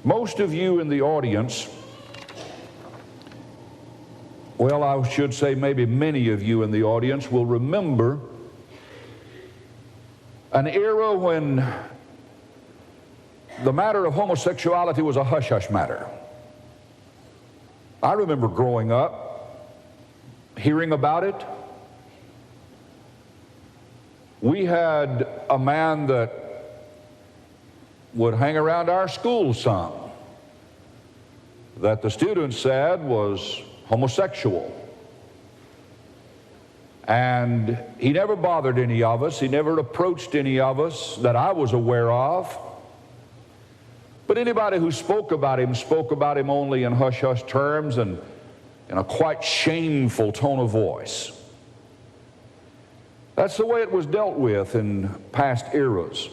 Most of you in the audience, well, I should say maybe many of you in the audience will remember an era when the matter of homosexuality was a hush-hush matter. I remember growing up, hearing about it. We had a man that would hang around our school some, that the students said was homosexual. And he never bothered any of us. He never approached any of us that I was aware of. But anybody who spoke about him only in hush-hush terms and in a quite shameful tone of voice. That's the way it was dealt with in past eras.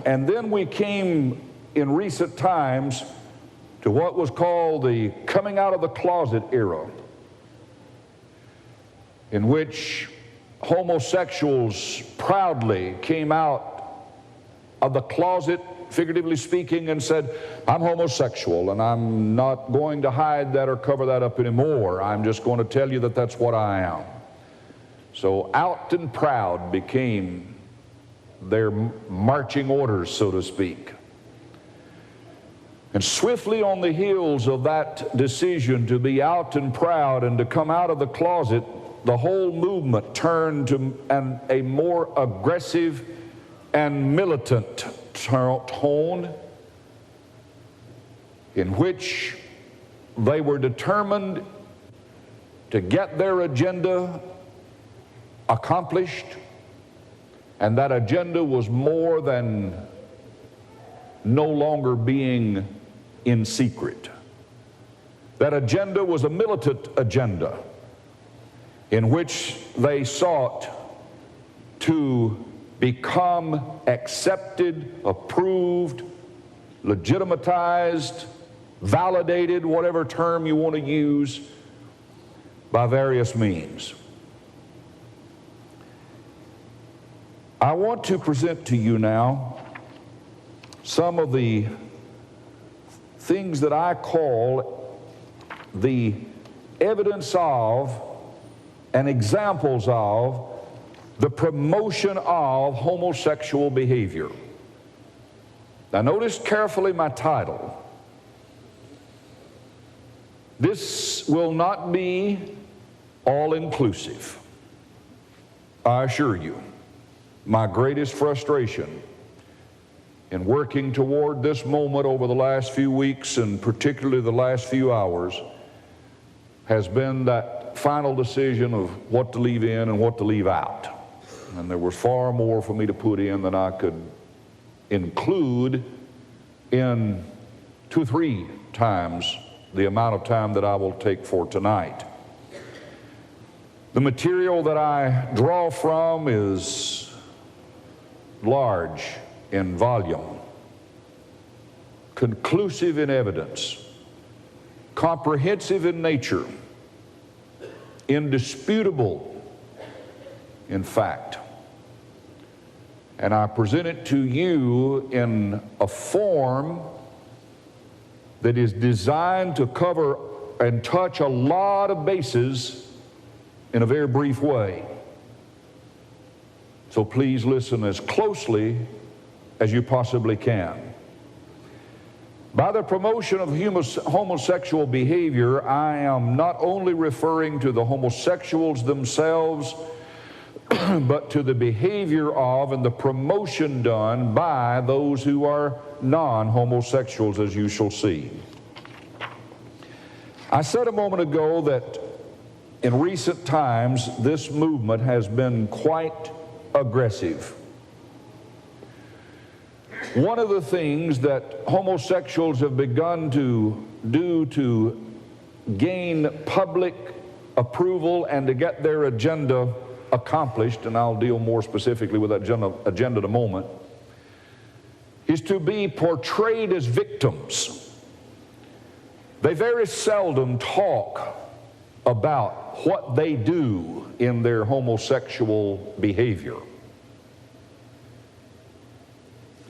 And then we came in recent times to what was called the coming out of the closet era, in which homosexuals proudly came out of the closet, figuratively speaking, and said, I'm homosexual and I'm not going to hide that or cover that up anymore. I'm just going to tell you that that's what I am. So out and proud became their marching orders, so to speak. And swiftly on the heels of that decision to be out and proud and to come out of the closet, the whole movement turned to a more aggressive and militant tone, in which they were determined to get their agenda accomplished, and that agenda was more than no longer being in secret. That agenda was a militant agenda in which they sought to become accepted, approved, legitimatized, validated, whatever term you want to use, by various means. I want to present to you now some of the things that I call the evidence of and examples of the promotion of homosexual behavior. Now notice carefully my title. This will not be all-inclusive. I assure you, my greatest frustration in working toward this moment over the last few weeks, and particularly the last few hours, has been that final decision of what to leave in and what to leave out. And there was far more for me to put in than I could include in 2 or 3 times the amount of time that I will take for tonight. The material that I draw from is large in volume, conclusive in evidence, comprehensive in nature, indisputable in fact. And I present it to you in a form that is designed to cover and touch a lot of bases in a very brief way. So please listen as closely as you possibly can. By the promotion of homosexual behavior, I am not only referring to the homosexuals themselves, but to the behavior of and the promotion done by those who are non-homosexuals, as you shall see. I said a moment ago that in recent times this movement has been quite aggressive. One of the things that homosexuals have begun to do to gain public approval and to get their agenda accomplished, and I'll deal more specifically with that agenda in a moment, is to be portrayed as victims. They very seldom talk about what they do in their homosexual behavior.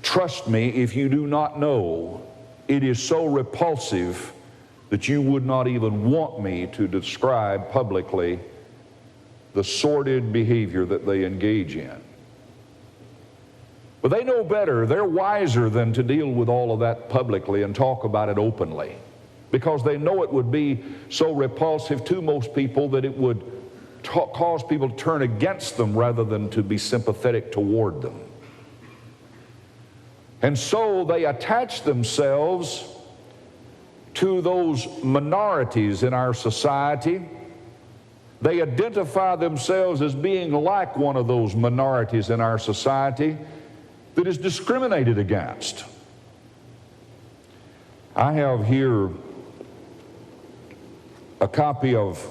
trust me if you do not know, it is so repulsive that you would not even want me to describe publicly the sordid behavior that they engage in. But they know better. They're wiser than to deal with all of that publicly and talk about it openly, because they know it would be so repulsive to most people that it would cause people to turn against them rather than to be sympathetic toward them. And so they attach themselves to those minorities in our society. They identify themselves as being like one of those minorities in our society that is discriminated against. I have here a copy of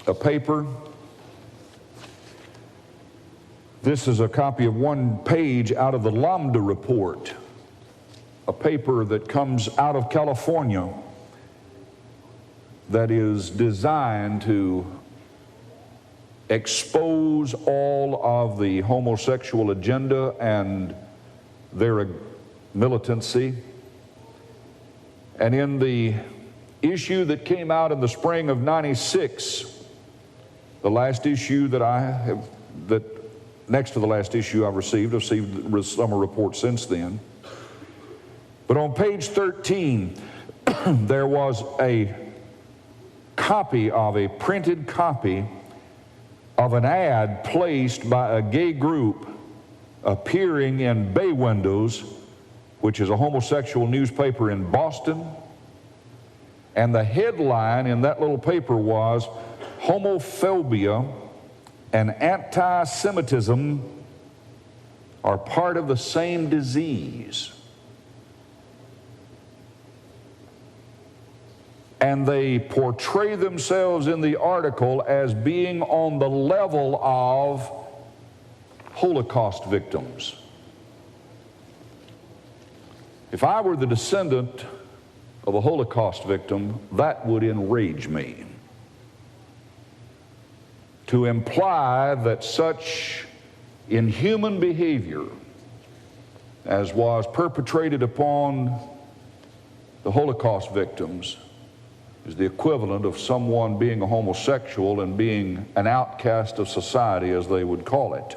a paper. This is a copy of one page out of the Lambda Report, a paper that comes out of California that is designed to expose all of the homosexual agenda and their militancy. And in the issue that came out in the spring of '96, the last issue next to the last issue I've received summer reports since then. But on page 13, there was a printed copy of an ad placed by a gay group appearing in Bay Windows, which is a homosexual newspaper in Boston. And the headline in that little paper was, "Homophobia and anti-Semitism are part of the same disease." And they portray themselves in the article as being on the level of Holocaust victims. If I were the descendant of a Holocaust victim, that would enrage me. To imply that such inhuman behavior as was perpetrated upon the Holocaust victims is the equivalent of someone being a homosexual and being an outcast of society, as they would call it.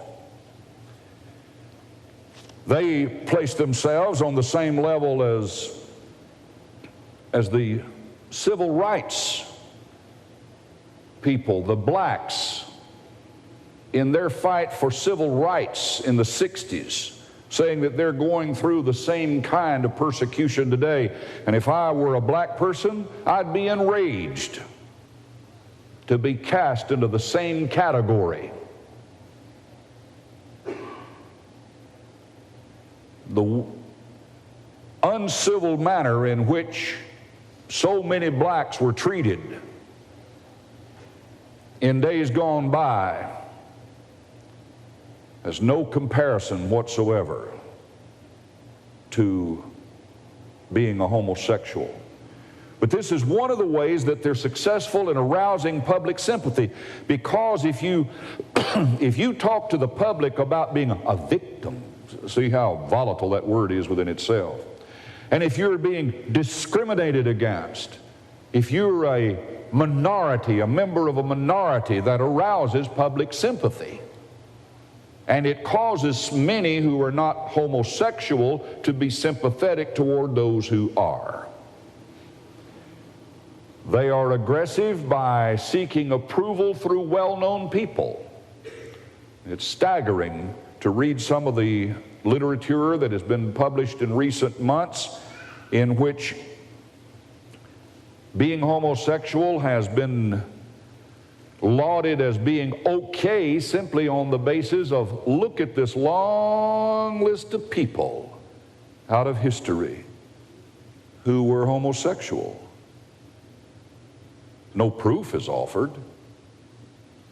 They place themselves on the same level as the civil rights people, the blacks, in their fight for civil rights in the '60s, saying that they're going through the same kind of persecution today. And if I were a black person, I'd be enraged to be cast into the same category. The uncivil manner in which so many blacks were treated in days gone by has no comparison whatsoever to being a homosexual. But this is one of the ways that they're successful in arousing public sympathy, because if you talk to the public about being a victim, see how volatile that word is within itself, and if you're being discriminated against, if you're a minority, a member of a minority, that arouses public sympathy. And it causes many who are not homosexual to be sympathetic toward those who are. They are aggressive by seeking approval through well-known people. It's staggering to read some of the literature that has been published in recent months in which being homosexual has been lauded as being okay simply on the basis of, look at this long list of people out of history who were homosexual. No proof is offered.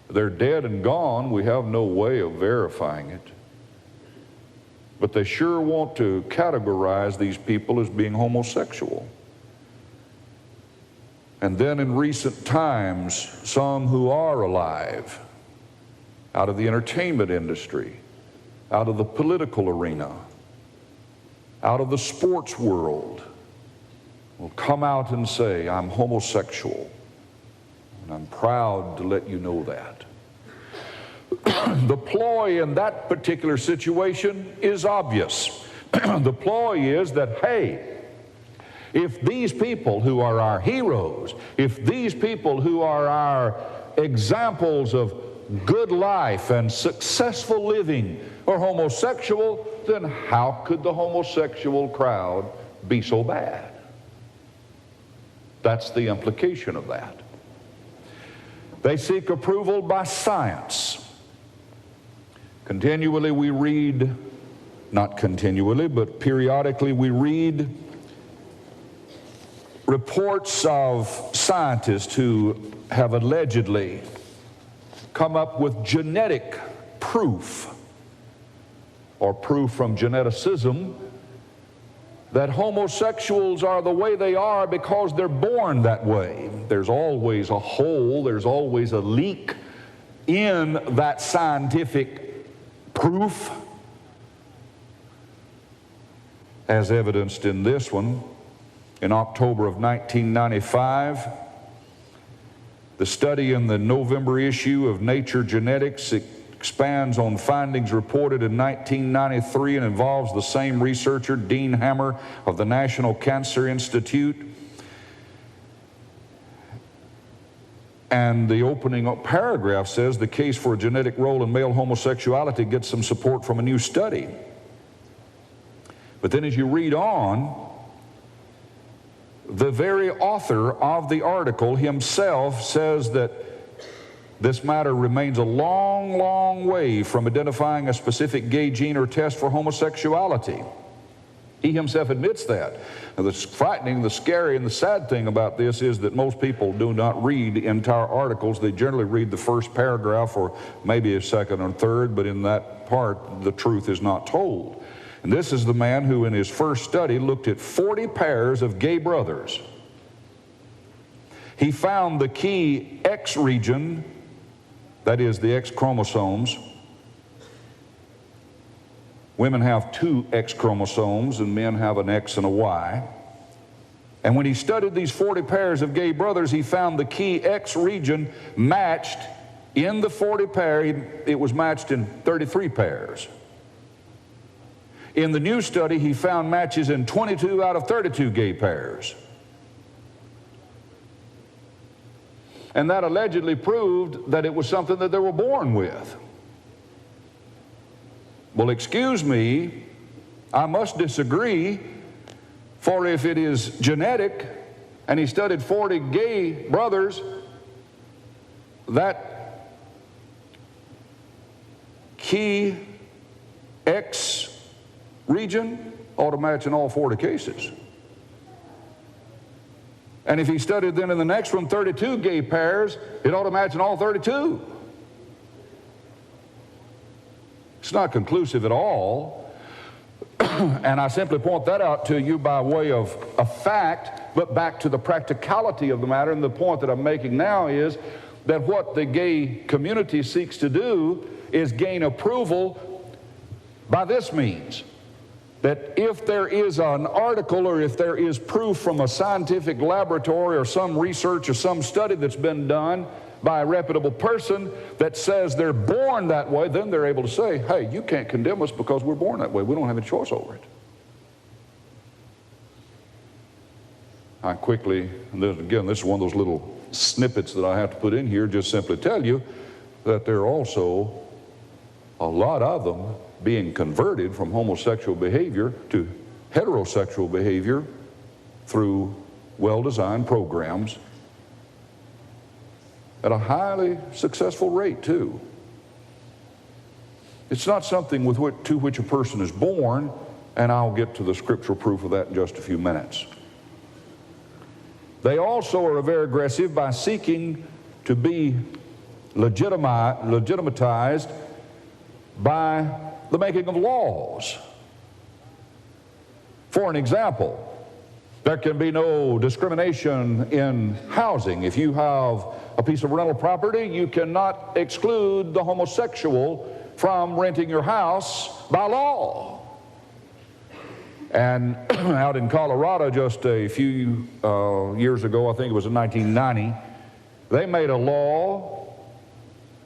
They're dead and gone. We have no way of verifying it. But they sure want to categorize these people as being homosexual. And then in recent times, some who are alive, out of the entertainment industry, out of the political arena, out of the sports world will come out and say, I'm homosexual, and I'm proud to let you know that. The ploy in that particular situation is obvious. The ploy is that, hey, if these people who are our heroes, if these people who are our examples of good life and successful living are homosexual, then how could the homosexual crowd be so bad? That's the implication of that. They seek approval by science. Continually we read, not continually, but periodically we read reports of scientists who have allegedly come up with genetic proof, or proof from geneticism, that homosexuals are the way they are because they're born that way. There's always a hole, there's always a leak in that scientific proof, as evidenced in this one. In October of 1995, the study in the November issue of Nature Genetics expands on findings reported in 1993 and involves the same researcher, Dean Hammer of the National Cancer Institute. And the opening paragraph says the case for a genetic role in male homosexuality gets some support from a new study. But then as you read on, the very author of the article himself says that this matter remains a long, long way from identifying a specific gay gene or test for homosexuality. He himself admits that. Now, the frightening, the scary, and the sad thing about this is that most people do not read entire articles. They generally read the first paragraph or maybe a second or third, but in that part, the truth is not told. And this is the man who in his first study looked at 40 pairs of gay brothers. He found the key X region, that is the X chromosomes. Women have 2 X chromosomes and men have an X and a Y. And when he studied these 40 pairs of gay brothers, he found the key X region matched in the 40 pair. It was matched in 33 pairs. In the new study, he found matches in 22 out of 32 gay pairs. And that allegedly proved that it was something that they were born with. Well, excuse me, I must disagree, for if it is genetic, and he studied 40 gay brothers, that key X region ought to match in all 40 cases. And if he studied then in the next one 32 gay pairs, it ought to match in all 32. It's not conclusive at all. And I simply point that out to you by way of a fact, but back to the practicality of the matter. And the point that I'm making now is that what the gay community seeks to do is gain approval by this means. That if there is an article or if there is proof from a scientific laboratory or some research or some study that's been done by a reputable person that says they're born that way, then they're able to say, hey, you can't condemn us because we're born that way. We don't have a choice over it. I quickly, and then again, this is one of those little snippets that I have to put in here, just simply tell you that there are also a lot of them being converted from homosexual behavior to heterosexual behavior through well-designed programs at a highly successful rate, too. It's not something to which a person is born, and I'll get to the scriptural proof of that in just a few minutes. They also are very aggressive by seeking to be legitimatized by the making of laws. For an example, there can be no discrimination in housing. If you have a piece of rental property, you cannot exclude the homosexual from renting your house by law. And out in Colorado just a few years ago, I think it was in 1990, they made a law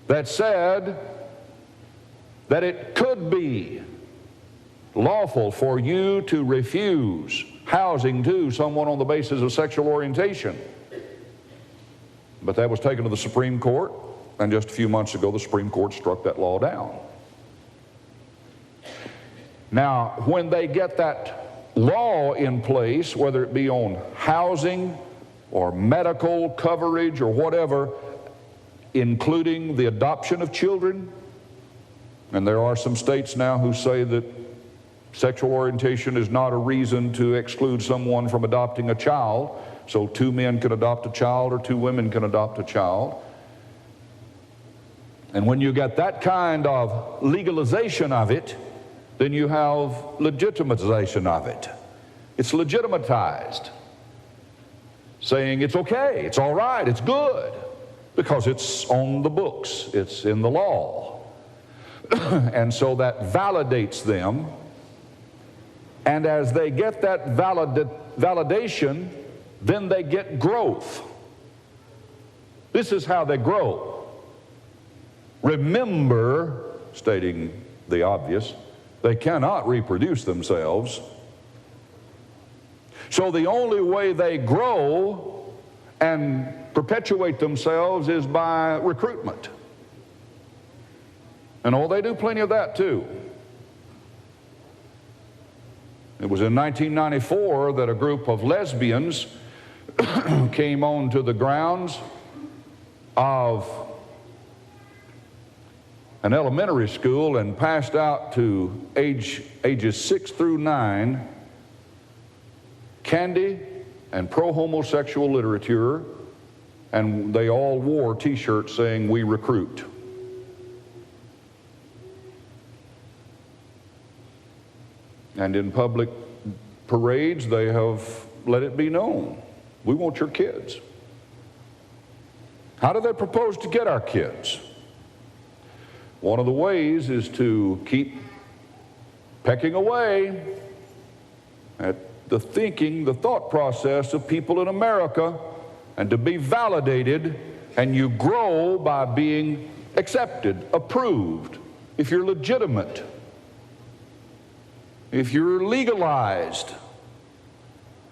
that said that it could be lawful for you to refuse housing to someone on the basis of sexual orientation. But that was taken to the Supreme Court, and just a few months ago the Supreme Court struck that law down. Now, when they get that law in place, whether it be on housing or medical coverage or whatever, including the adoption of children, and there are some states now who say that sexual orientation is not a reason to exclude someone from adopting a child, so 2 men can adopt a child or 2 women can adopt a child. And when you get that kind of legalization of it, then you have legitimization of it. It's legitimatized, saying it's okay, it's all right, it's good, because it's on the books, it's in the law. And so that validates them, and as they get that validation, then they get growth. This is how they grow. Remember, stating the obvious, they cannot reproduce themselves. So the only way they grow and perpetuate themselves is by recruitment. And oh, they do plenty of that too. It was in 1994 that a group of lesbians came onto the grounds of an elementary school and passed out to ages 6 through 9 candy and pro-homosexual literature, and they all wore t-shirts saying, "We recruit." And in public parades, they have let it be known, we want your kids. How do they propose to get our kids? One of the ways is to keep pecking away at the thinking, the thought process of people in America, and to be validated, and you grow by being accepted, approved, if you're legitimate, if you're legalized,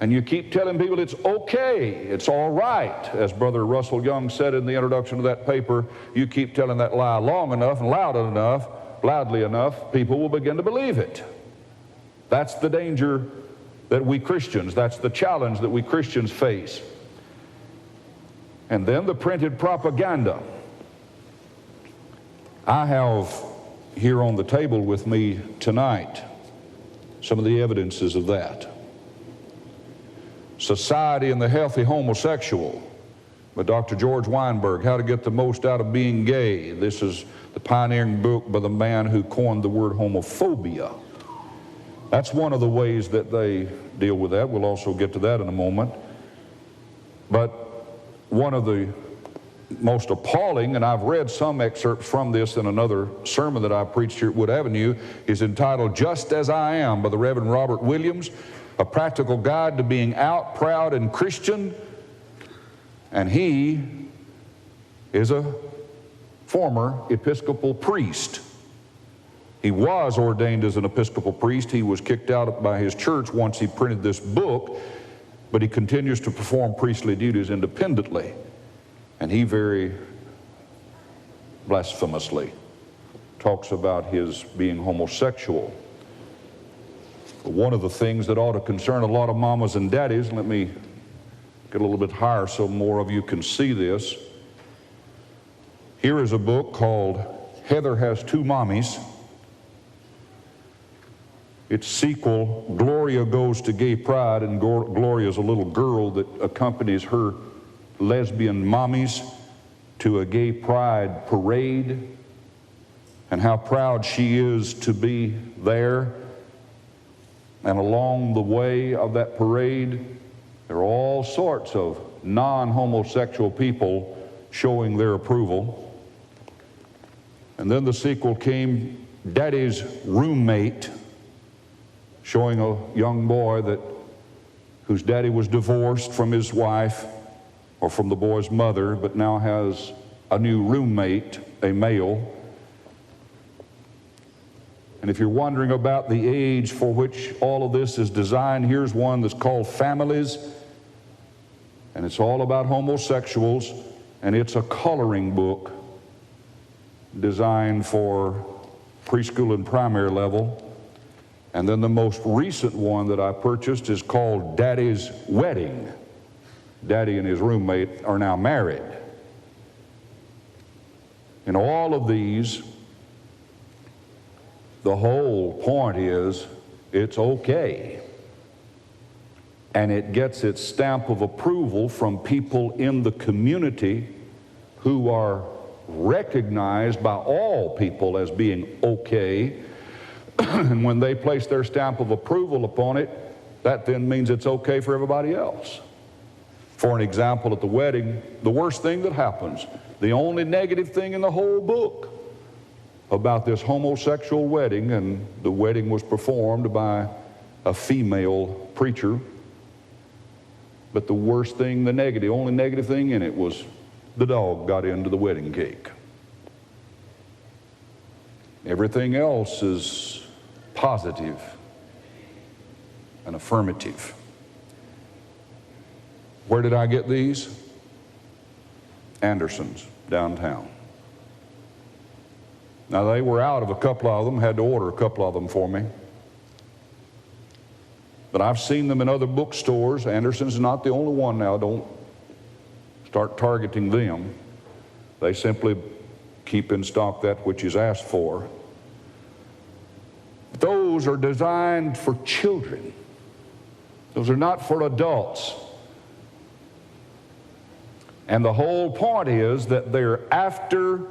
and you keep telling people it's okay, it's all right. As Brother Russell Young said in the introduction to that paper, you keep telling that lie long enough and loudly enough, people will begin to believe it. That's the danger that we Christians, that's the challenge that we Christians face. And then the printed propaganda. I have here on the table with me tonight some of the evidences of that. Society and the Healthy Homosexual by Dr. George Weinberg, How to Get the Most Out of Being Gay. This is the pioneering book by the man who coined the word homophobia. That's one of the ways that they deal with that. We'll also get to that in a moment. But one of the most appalling, and I've read some excerpts from this in another sermon that I preached here at Wood Avenue, is entitled Just As I Am by the Reverend Robert Williams, A Practical Guide to Being Out, Proud, and Christian. And he is a former Episcopal priest. He was ordained as an Episcopal priest. He was kicked out by his church once he printed this book, but he continues to perform priestly duties independently. And he very blasphemously talks about his being homosexual. One of the things that ought to concern a lot of mamas and daddies, let me get a little bit higher so more of you can see this. Here is a book called Heather Has Two Mommies. Its sequel, Gloria Goes to Gay Pride, and Gloria is a little girl that accompanies her lesbian mommies to a gay pride parade, and how proud she is to be there. And along the way of that parade, there are all sorts of non-homosexual people showing their approval. And then the sequel came, Daddy's Roommate. showing a young boy whose daddy was divorced from his wife or from the boy's mother, but now has a new roommate, a male. And if you're wondering about the age for which all of this is designed, here's one that's called Families, and it's all about homosexuals, and it's a coloring book designed for preschool and primary level. And then the most recent one that I purchased is called Daddy's Wedding. Daddy and his roommate are now married. In all of these, the whole point is it's okay. And it gets its stamp of approval from people in the community who are recognized by all people as being okay. And when they place their stamp of approval upon it, that then means it's okay for everybody else. For an example, at the wedding, the worst thing that happens, the only negative thing in the whole book about this homosexual wedding, and the wedding was performed by a female preacher, but the worst thing, the only negative thing in it was the dog got into the wedding cake. Everything else is positive and affirmative. Where did I get these? Anderson's, downtown. Now, they were out of a couple of them, had to order a couple of them for me. But I've seen them in other bookstores. Anderson's is not the only one now. Don't start targeting them. They simply keep in stock that which is asked for. Those are designed for children. Those are not for adults. And the whole point is that they're after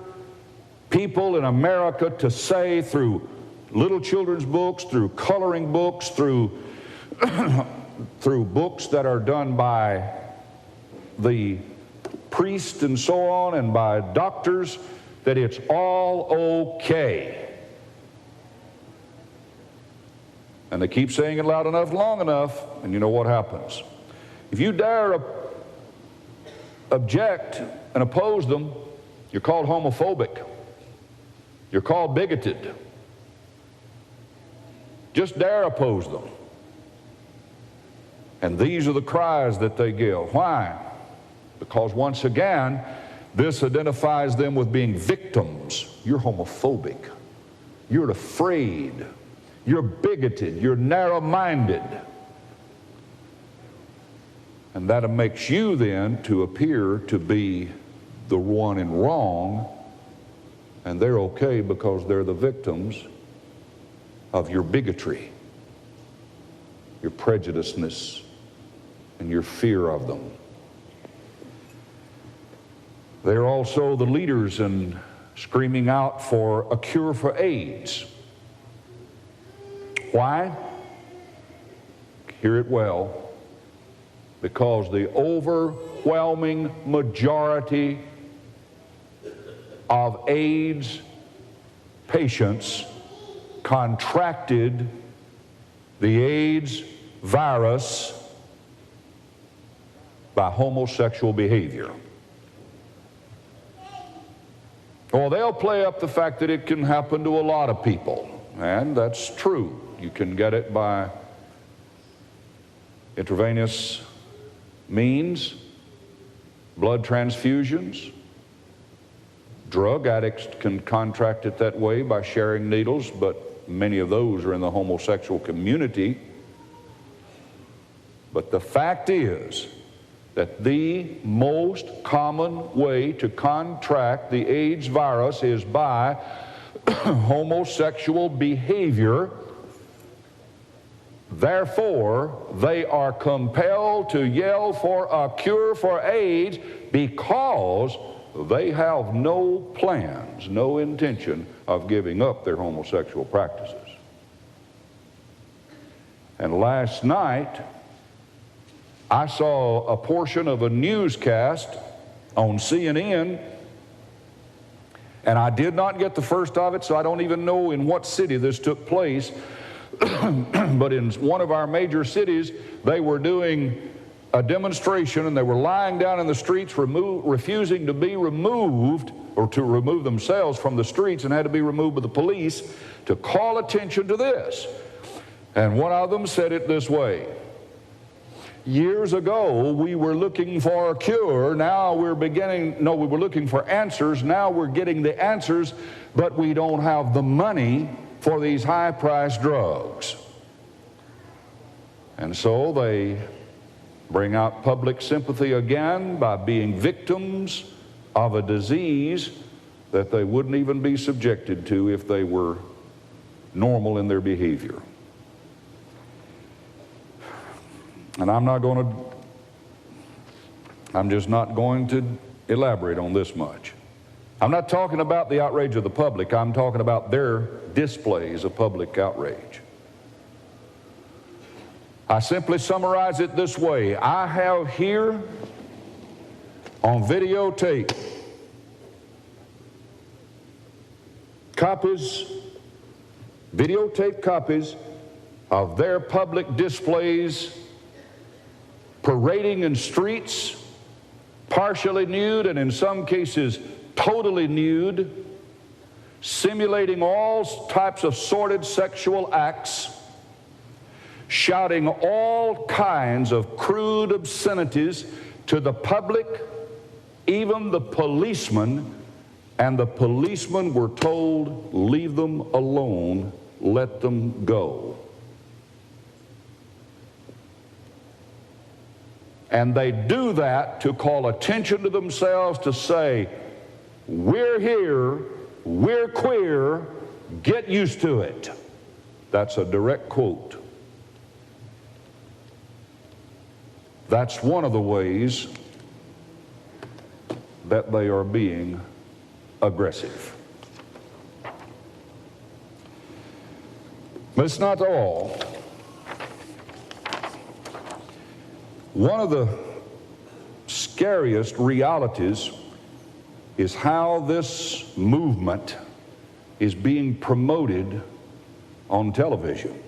people in America to say, through little children's books, through coloring books, through books that are done by the priests and so on, and by doctors, that it's all okay. And they keep saying it loud enough, long enough, and you know what happens. If you dare object and oppose them, you're called homophobic. You're called bigoted. Just dare oppose them. And these are the cries that they give. Why? Because once again, this identifies them with being victims. You're homophobic. You're afraid. You're bigoted. You're narrow-minded. And that makes you then to appear to be the one in wrong, and they're okay because they're the victims of your bigotry, your prejudiceness, and your fear of them. They're also the leaders in screaming out for a cure for AIDS. Why? Hear it well. Because the overwhelming majority of AIDS patients contracted the AIDS virus by homosexual behavior. Well, they'll play up the fact that it can happen to a lot of people, and that's true. You can get it by intravenous means, blood transfusions. Drug addicts can contract it that way by sharing needles, but many of those are in the homosexual community. But the fact is that the most common way to contract the AIDS virus is by homosexual behavior. Therefore, they are compelled to yell for a cure for AIDS because they have no plans, no intention of giving up their homosexual practices. And last night, I saw a portion of a newscast on CNN, and I did not get the first of it, so I don't even know in what city this took place. but in one of our major cities, they were doing a demonstration and they were lying down in the streets refusing to be removed, or to remove themselves from the streets, and had to be removed by the police to call attention to this. And one of them said it this way: years ago we were looking for a cure, now we were looking for answers, now we're getting the answers, but we don't have the money for these high-priced drugs. And so they bring out public sympathy again by being victims of a disease that they wouldn't even be subjected to if they were normal in their behavior. And I'm just not going to elaborate on this much. I'm not talking about the outrage of the public. I'm talking about their displays of public outrage. I simply summarize it this way: I have here on videotape videotape copies of their public displays, parading in streets, partially nude and in some cases totally nude, simulating all types of sordid sexual acts, shouting all kinds of crude obscenities to the public, even the policemen, and the policemen were told, leave them alone, let them go. And they do that to call attention to themselves, to say, we're here, we're queer, get used to it. That's a direct quote. That's one of the ways that they are being aggressive. But it's not all. One of the scariest realities is how this movement is being promoted on television.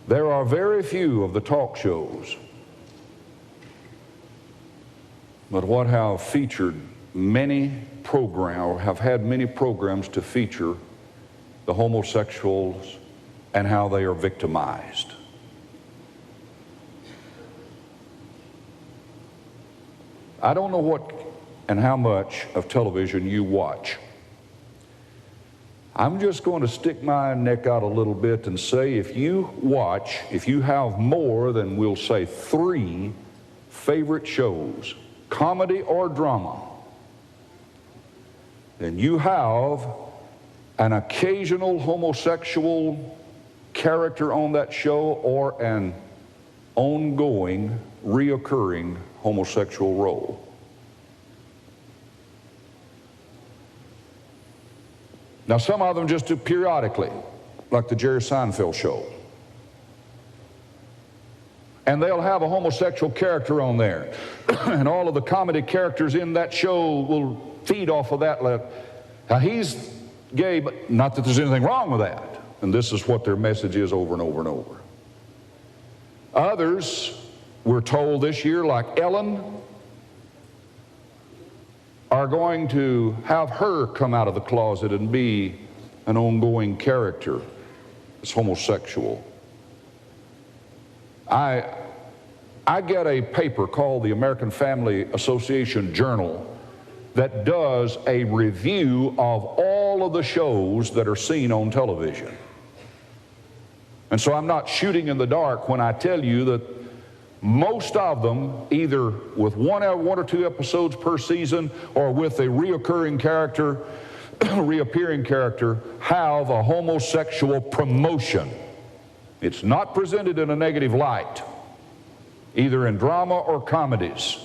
There are very few of the talk shows but what have featured many programs, or have had many programs to feature the homosexuals and how they are victimized. I don't know what and how much of television you watch. I'm just going to stick my neck out a little bit and say, if you have more than, we'll say, 3 favorite shows, comedy or drama, then you have an occasional homosexual character on that show or an ongoing, reoccurring homosexual role. Now, some of them just do periodically, like the Jerry Seinfeld show. And they'll have a homosexual character on there. And all of the comedy characters in that show will feed off of that. Now, he's gay, but not that there's anything wrong with that. And this is what their message is over and over and over. Others, we're told this year, like Ellen, are going to have her come out of the closet and be an ongoing character that's homosexual. I get a paper called the American Family Association Journal that does a review of all of the shows that are seen on television. And so I'm not shooting in the dark when I tell you that most of them, either with one or 2 episodes per season or with a reoccurring character, reappearing character, have a homosexual promotion. It's not presented in a negative light, either in drama or comedies.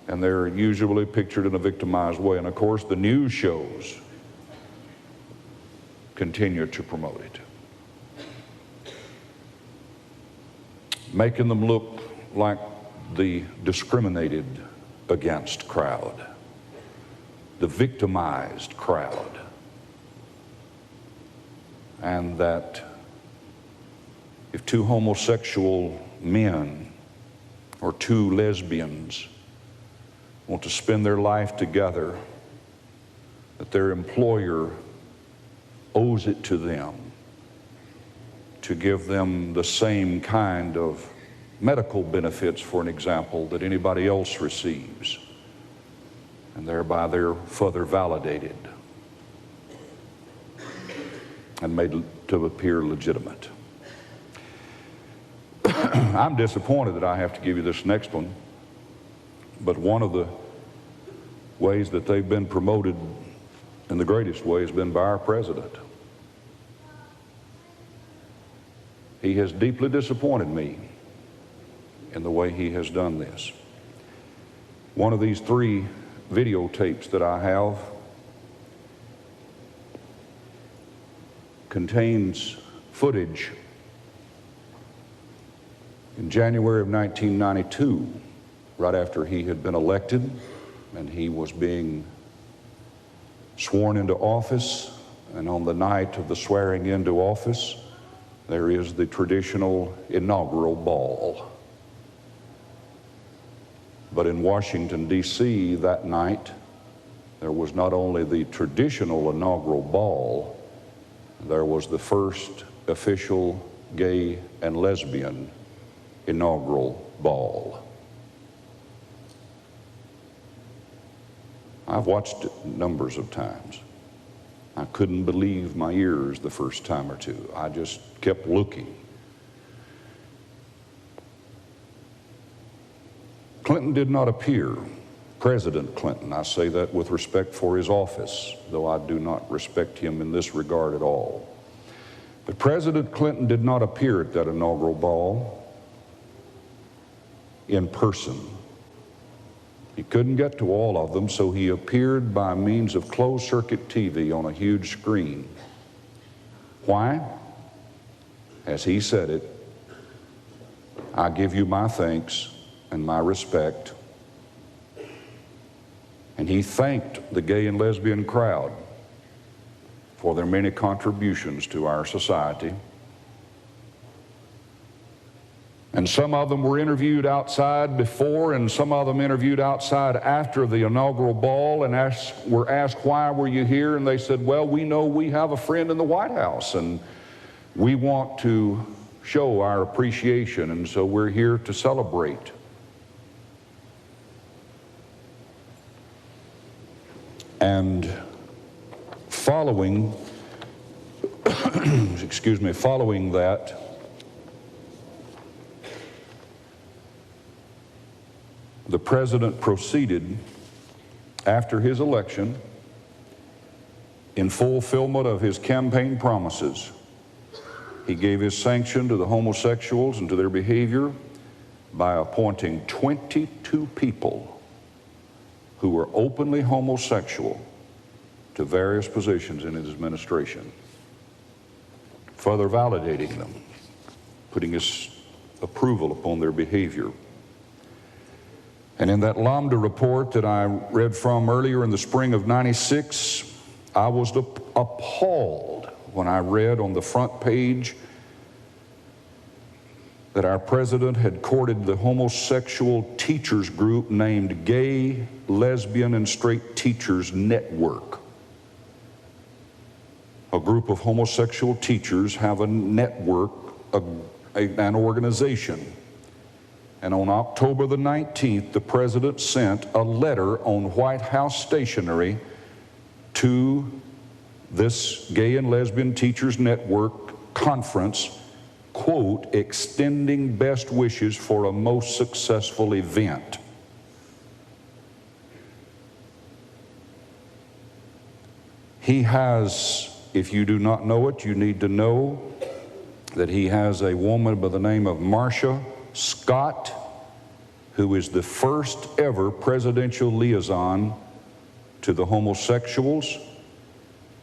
And they're usually pictured in a victimized way. And of course, the news shows continue to promote it, making them look like the discriminated against crowd, the victimized crowd. and that if two homosexual men or two lesbians want to spend their life together, that their employer owes it to them to give them the same kind of medical benefits, for an example, that anybody else receives, and thereby they're further validated and made to appear legitimate. I'm disappointed that I have to give you this next one, but one of the ways that they've been promoted in the greatest way has been by our president. He has deeply disappointed me in the way he has done this. One of these 3 videotapes that I have contains footage in January of 1992, right after he had been elected and he was being sworn into office. And on the night of the swearing into office, there is the traditional inaugural ball. But in Washington, D.C. that night, there was not only the traditional inaugural ball, there was the first official gay and lesbian inaugural ball. I've watched it numbers of times. I couldn't believe my ears the first time or two. I just kept looking. Clinton did not appear. President Clinton, I say that with respect for his office, though I do not respect him in this regard at all. But President Clinton did not appear at that inaugural ball in person. He couldn't get to all of them, so he appeared by means of closed-circuit TV on a huge screen. Why? As he said it, I give you my thanks and my respect. And he thanked the gay and lesbian crowd for their many contributions to our society. And some of them were interviewed outside before, and some of them interviewed outside after the inaugural ball, and were asked, why were you here? And they said, well, we know we have a friend in the White House, and we want to show our appreciation, and so we're here to celebrate. And following following that, the president proceeded after his election in fulfillment of his campaign promises. He gave his sanction to the homosexuals and to their behavior by appointing 22 people who were openly homosexual to various positions in his administration, further validating them, putting his approval upon their behavior. And in that Lambda report that I read from earlier in the spring of '96, I was appalled when I read on the front page that our president had courted the homosexual teachers group named Gay, Lesbian, and Straight Teachers Network. A group of homosexual teachers have a network, an organization. And on October the 19th, the president sent a letter on White House stationery to this Gay and Lesbian Teachers Network conference, quote, extending best wishes for a most successful event. He has, if you do not know it, you need to know that he has a woman by the name of Marcia Scott, who is the first ever presidential liaison to the homosexuals.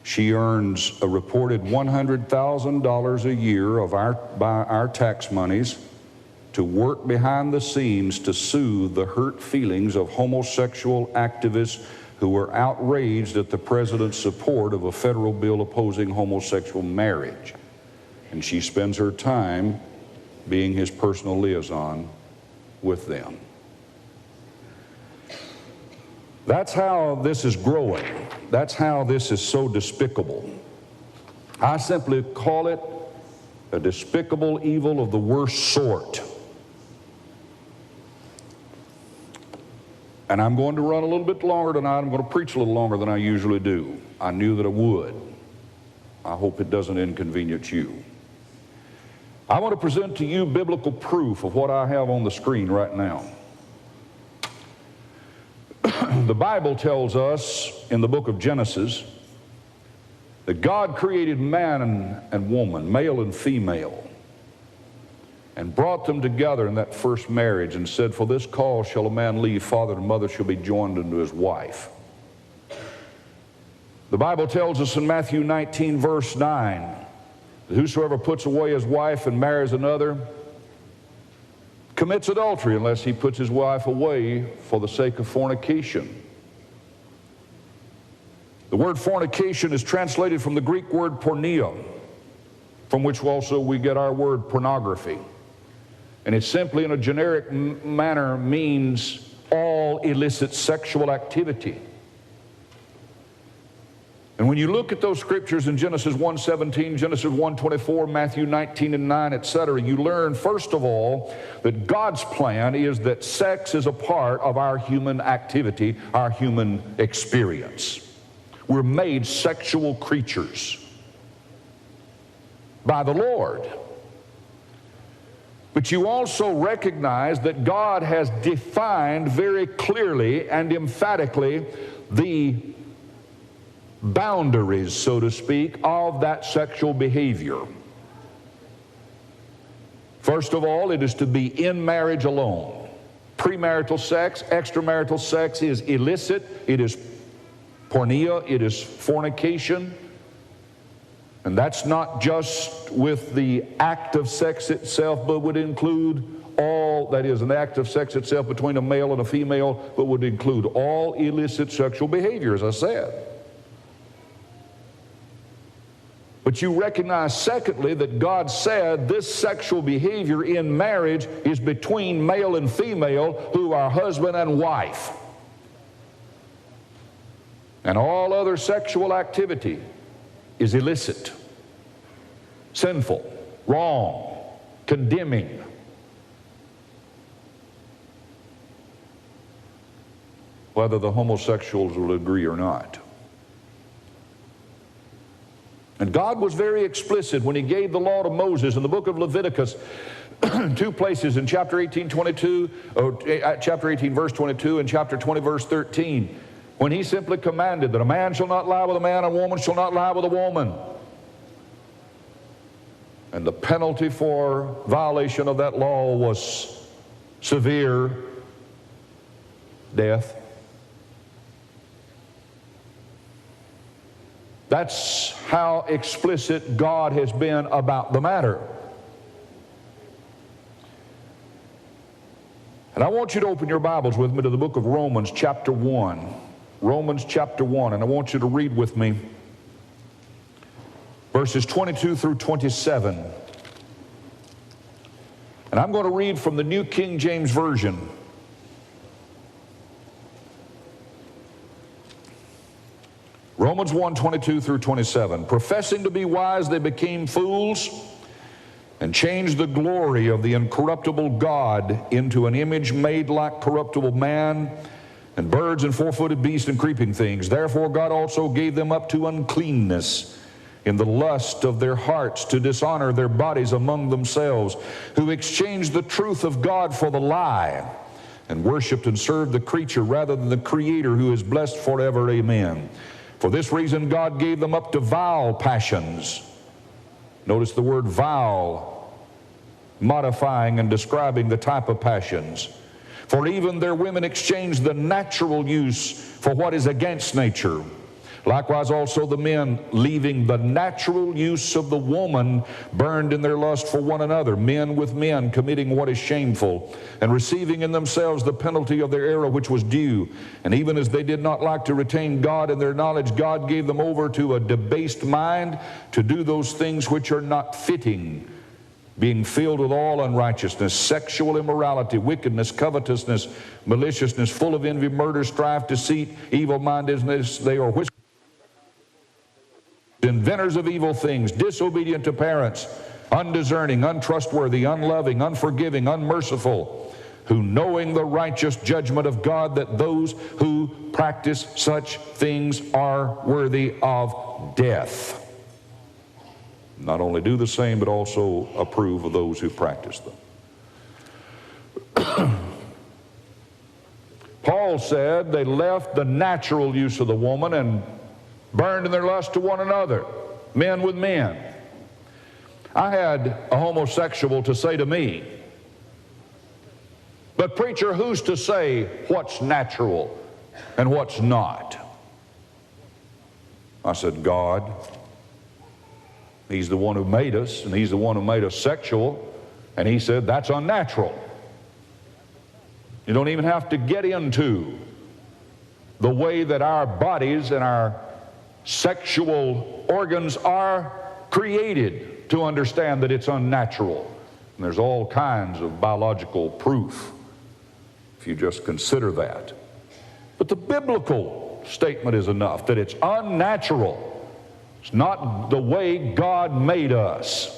She earns a reported $100,000 a year by our tax monies to work behind the scenes to soothe the hurt feelings of homosexual activists who were outraged at the president's support of a federal bill opposing homosexual marriage. And she spends her time being his personal liaison with them. That's how this is growing. That's how this is so despicable. I simply call it a despicable evil of the worst sort. And I'm going to run a little bit longer tonight. I'm going to preach a little longer than I usually do. I knew that I would. I hope it doesn't inconvenience you. I want to present to you biblical proof of what I have on the screen right now. The Bible tells us in the book of Genesis that God created man and woman, male and female, and brought them together in that first marriage and said, "For this cause shall a man leave father and mother, shall be joined unto his wife." The Bible tells us in Matthew 19 verse 9 that whosoever puts away his wife and marries another commits adultery, unless he puts his wife away for the sake of fornication. The word fornication is translated from the Greek word porneia, from which also we get our word pornography. And it simply, in a generic manner, means all illicit sexual activity. And when you look at those scriptures in Genesis 1:17, Genesis 1:24, Matthew 19 and 9, etc., you learn, first of all, that God's plan is that sex is a part of our human activity, our human experience. We're made sexual creatures by the Lord. But you also recognize that God has defined very clearly and emphatically the boundaries, so to speak, of that sexual behavior. First of all, it is to be in marriage alone. Premarital sex, extramarital sex is illicit. It is porneia, it is fornication. And that's not just with the act of sex itself, but would include all, that is, an act of sex itself between a male and a female, but would include all illicit sexual behavior, as I said. But you recognize, secondly, that God said this sexual behavior in marriage is between male and female who are husband and wife. And all other sexual activity is illicit, sinful, wrong, condemning. Whether the homosexuals will agree or not. And God was very explicit when he gave the law to Moses in the book of Leviticus, two places in chapter 18 verse 22 and chapter 20 verse 13, when he simply commanded that a man shall not lie with a man, and a woman shall not lie with a woman. And the penalty for violation of that law was severe death. That's how explicit God has been about the matter. And I want you to open your Bibles with me to the book of Romans chapter 1. Romans chapter 1, and I want you to read with me verses 22 through 27. And I'm going to read from the New King James Version. Romans 1, 22 through 27. Professing to be wise, they became fools and changed the glory of the incorruptible God into an image made like corruptible man, and birds and four-footed beasts and creeping things. Therefore God also gave them up to uncleanness in the lust of their hearts, to dishonor their bodies among themselves, who exchanged the truth of God for the lie, and worshiped and served the creature rather than the Creator, who is blessed forever. Amen. For this reason God gave them up to vile passions. Notice the word vile, modifying and describing the type of passions. For even their women exchanged the natural use for what is against nature. Likewise also the men, leaving the natural use of the woman, burned in their lust for one another, men with men, committing what is shameful, and receiving in themselves the penalty of their error which was due. And even as they did not like to retain God in their knowledge, God gave them over to a debased mind to do those things which are not fitting, being filled with all unrighteousness, sexual immorality, wickedness, covetousness, maliciousness, full of envy, murder, strife, deceit, evil-mindedness. They are inventors of evil things, disobedient to parents, undiscerning, untrustworthy, unloving, unforgiving, unmerciful, who knowing the righteous judgment of God, that those who practice such things are worthy of death, not only do the same, but also approve of those who practice them. Paul said they left the natural use of the woman and burned in their lust to one another, men with men. I had a homosexual to say to me, "But preacher, who's to say what's natural and what's not?" I said, "God. He's the one who made us, and He's the one who made us sexual, and He said that's unnatural." You don't even have to get into the way that our bodies and our sexual organs are created to understand that it's unnatural. And there's all kinds of biological proof if you just consider that. But the biblical statement is enough that it's unnatural. It's not the way God made us.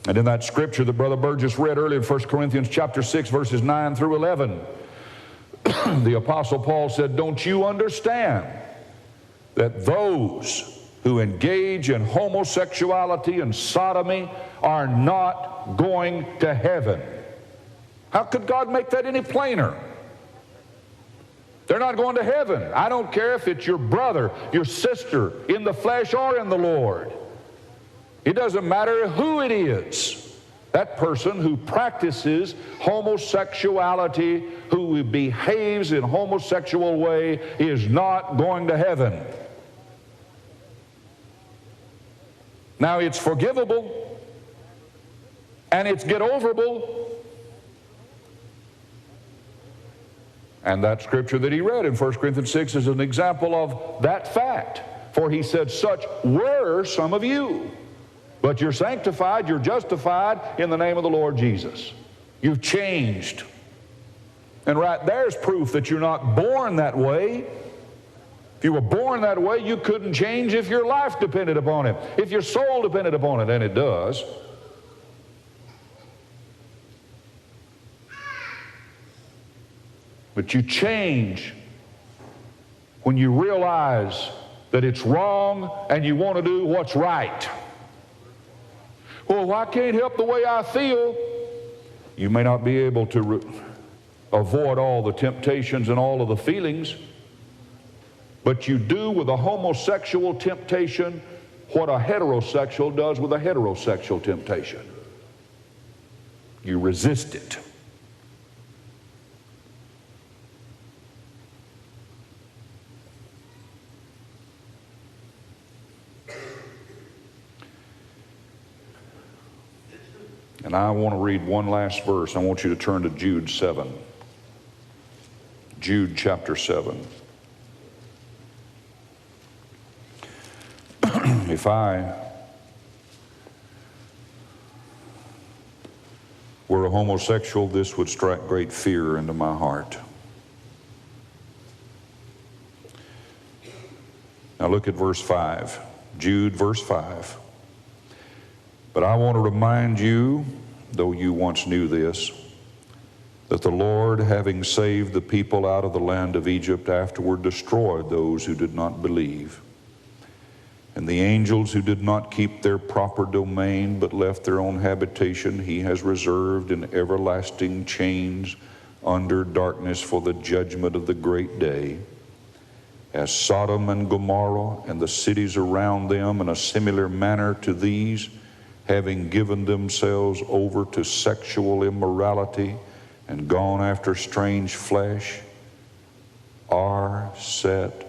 And in that scripture that Brother Burgess read earlier in 1 Corinthians chapter 6, verses 9 through 11, the Apostle Paul said, "Don't you understand that those who engage in homosexuality and sodomy are not going to heaven?" How could God make that any plainer? They're not going to heaven. I don't care if it's your brother, your sister, in the flesh or in the Lord. It doesn't matter who it is. That person who practices homosexuality, who behaves in homosexual way, is not going to heaven. Now, it's forgivable and it's get-overable. And that scripture that he read in 1 Corinthians 6 is an example of that fact. For he said, "Such were some of you. But you're sanctified, you're justified in the name of the Lord Jesus." You've changed. And right there's proof that you're not born that way. If you were born that way, you couldn't change if your life depended upon it, if your soul depended upon it, and it does. But you change when you realize that it's wrong and you want to do what's right. "Well, I can't help the way I feel." You may not be able to avoid all the temptations and all of the feelings, but you do with a homosexual temptation what a heterosexual does with a heterosexual temptation. You resist it. And I want to read one last verse. I want you to turn to Jude 7. Jude chapter 7. If I were a homosexual, this would strike great fear into my heart. Now look at verse 5. Jude, verse 5. "But I want to remind you, though you once knew this, that the Lord, having saved the people out of the land of Egypt, afterward destroyed those who did not believe. And the angels who did not keep their proper domain, but left their own habitation, He has reserved in everlasting chains under darkness for the judgment of the great day. As Sodom and Gomorrah and the cities around them, in a similar manner to these, having given themselves over to sexual immorality and gone after strange flesh, are set